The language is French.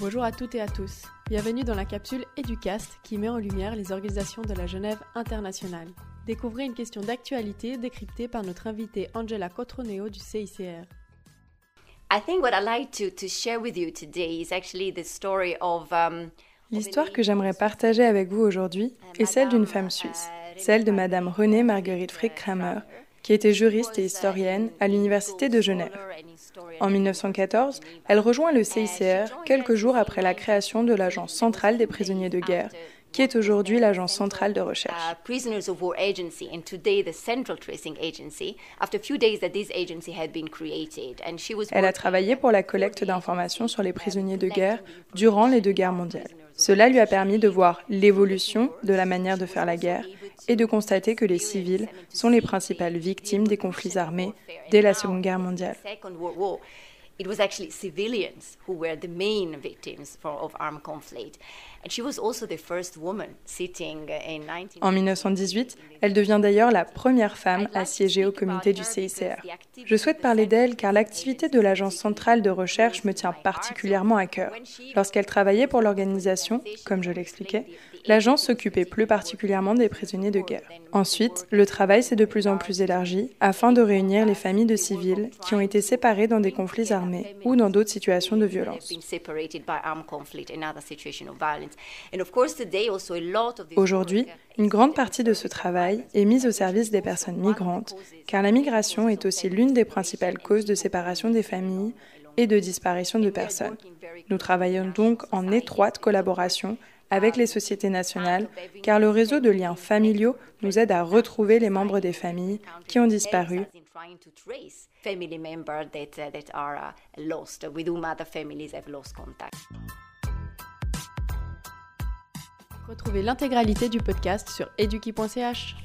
Bonjour à toutes et à tous. Bienvenue dans la capsule Educast qui met en lumière les organisations de la Genève internationale. Découvrez une question d'actualité décryptée par notre invitée Angela Cotroneo du CICR. L'histoire que j'aimerais partager avec vous aujourd'hui est celle d'une femme suisse, celle de Madame Renée Marguerite Frick-Kramer, qui était juriste et historienne à l'Université de Genève. En 1914, elle rejoint le CICR quelques jours après la création de l'Agence centrale des prisonniers de guerre, qui est aujourd'hui l'Agence centrale de recherche. Elle a travaillé pour la collecte d'informations sur les prisonniers de guerre durant les deux guerres mondiales. Cela lui a permis de voir l'évolution de la manière de faire la guerre et de constater que les civils sont les principales victimes des conflits armés dès la Seconde Guerre mondiale. It was actually civilians who were the main victims of armed conflict. And she was also the first woman sitting in 19... En 1918, elle devient d'ailleurs la première femme à siéger au comité du CICR. Je souhaite parler d'elle car l'activité de l'Agence centrale de recherche me tient particulièrement à cœur. Lorsqu'elle travaillait pour l'organisation, comme je l'expliquais, l'agence s'occupait plus particulièrement des prisonniers de guerre. Ensuite, le travail s'est de plus en plus élargi afin de réunir les familles de civils qui ont été séparées dans des conflits armés ou dans d'autres situations de violence. Aujourd'hui, une grande partie de ce travail est mise au service des personnes migrantes, car la migration est aussi l'une des principales causes de séparation des familles et de disparition de personnes. Nous travaillons donc en étroite collaboration avec les sociétés nationales, car le réseau de liens familiaux nous aide à retrouver les membres des familles qui ont disparu. Retrouvez l'intégralité du podcast sur eduki.ch.